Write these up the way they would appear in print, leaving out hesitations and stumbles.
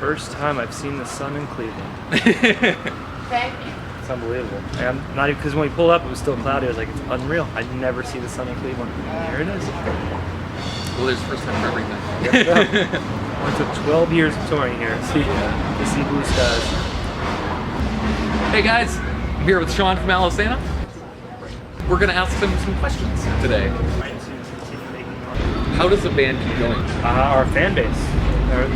first time I've seen the sun in Cleveland. It's unbelievable. And I'm not even, because when we pulled up, it was still cloudy. I was like, it's unreal. I'd never see the sun in Cleveland. Here it is. Well, there's first time for everything. Well, it took 12 years of touring here to see blue skies. Hey guys, I'm here with Shawn from Alesana. We're gonna ask them some questions today. How does the band keep going? Our fan base.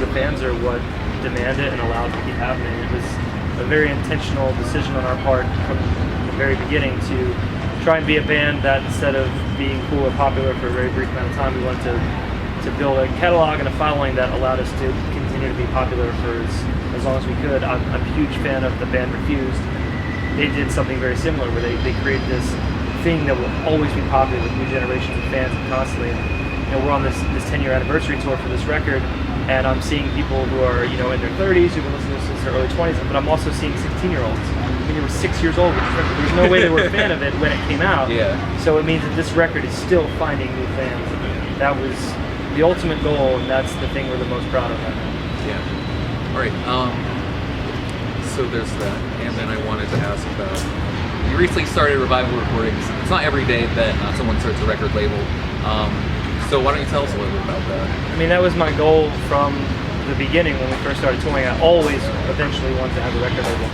The fans are what demand it and allow it to keep happening. It was a very intentional decision on our part from the very beginning to try and be a band that, instead of being cool or popular for a very brief amount of time, we wanted to build a catalog and a following that allowed us to continue to be popular for as long as we could. I'm a huge fan of the band Refused. They did something very similar where they created this thing that will always be popular with new generations of fans constantly. And, we're on this 10-year anniversary tour for this record, and I'm seeing people who are in their 30s who've been listening to this since their early 20s, but I'm also seeing 16-year-olds. I mean, they were 6 years old with this record. There's no way they were a fan of it when it came out. Yeah. So it means that this record is still finding new fans. That was the ultimate goal, and that's the thing we're the most proud of. Yeah. All right. So there's that, and then I wanted to ask about. You recently started Revival Recordings. It's not every day that someone starts a record label. So why don't you tell us a little bit about that? I mean, that was my goal from the beginning when we first started touring. I always eventually wanted to have a record label.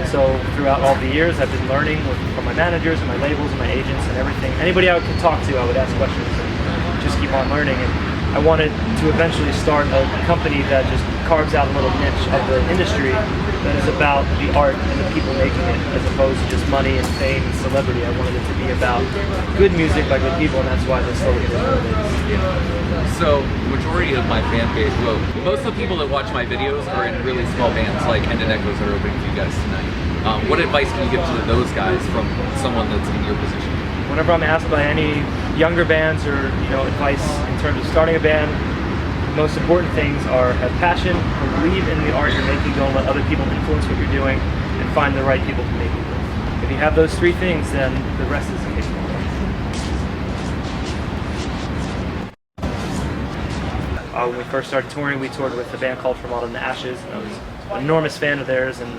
So throughout all the years, I've been learning from my managers and my labels and my agents and everything. Anybody I could talk to, I would ask questions and just keep on learning. And I wanted to eventually start a company that just carves out a little niche of the industry that is about the art and the people making it, as opposed to just money and fame and celebrity. I wanted it to be about good music by good people, and that's why the slogan is what it is. So, the majority of my fan base, well, most of the people that watch my videos are in really small bands like Ended Echoes that are opening for you guys tonight. What advice can you give to those guys from someone that's in your position? Whenever I'm asked by any younger bands or advice in terms of starting a band, the most important things are have passion, believe in the art you're making, don't let other people influence what you're doing, and find the right people to make it with. If you have those three things, then the rest is cake. When we first started touring, we toured with a band called From Autumn to Ashes, and I was an enormous fan of theirs, and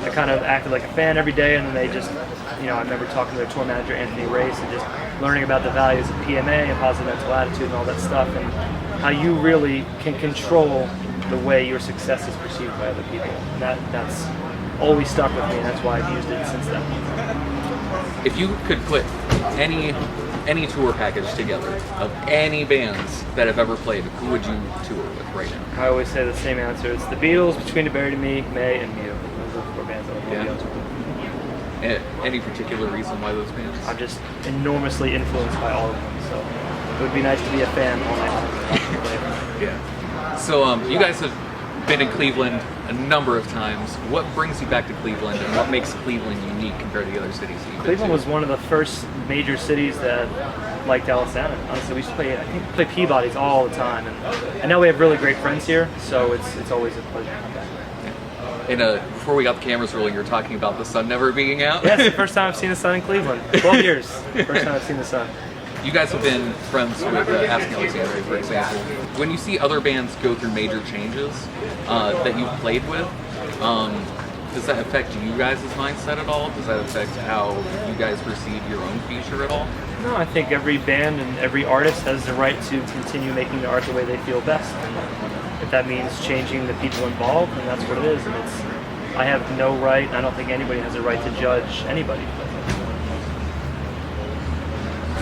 I kind of acted like a fan every day, and then they just, I remember talking to their tour manager, Anthony Race, and just learning about the values of PMA and positive mental attitude and all that stuff, and how you really can control the way your success is perceived by other people. And that's always stuck with me, and that's why I've used it since then. If you could put any tour package together of any bands that have ever played, who would you tour with right now? I always say the same answer. It's the Beatles, Between the Buried and Me, May, and Mew. Those are the four bands I would want to go to. Any particular reason why those bands? I'm just enormously influenced by all of them, so it would be nice to be a fan all night. Yeah. So you guys have been in Cleveland a number of times. What brings you back to Cleveland, and what makes Cleveland unique compared to the other cities you've been Cleveland to? was one of the first major cities that liked Alesana. Honestly, we used to play Peabody's all the time, and now we have really great friends here, so it's always a pleasure to come back. Before we got the cameras rolling, you were talking about the sun never being out. Yeah, it's the first time I've seen the sun in Cleveland. 12 years. First time I've seen the sun. You guys have been friends with Asking Alexander, for example. When you see other bands go through major changes that you've played with, does that affect you guys' mindset at all? Does that affect how you guys perceive your own future at all? No, I think every band and every artist has the right to continue making the art the way they feel best. And if that means changing the people involved, then that's what it is. And I have no right, and I don't think anybody has a right to judge anybody.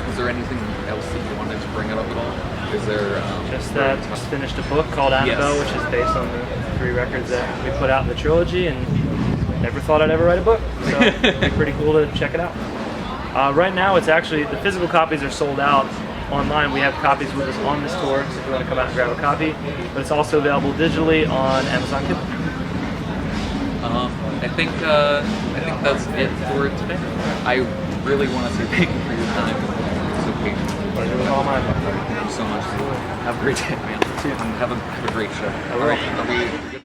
Is there anything else that you wanted to bring up at all? Is there just finished a book called Annabelle, which is based on the 3 records that we put out in the trilogy, and never thought I'd ever write a book, so it'd be pretty cool to check it out. Right now, it's actually, the physical copies are sold out online. We have copies with us on this tour, so if you want to come out and grab a copy, but it's also available digitally on Amazon Kindle. I think that's it for today. I really want to say thank you for your time. So patient. Pleasure was all mine. Thank you so much. Have a great day, man. You too. Have a great show. I will. All right.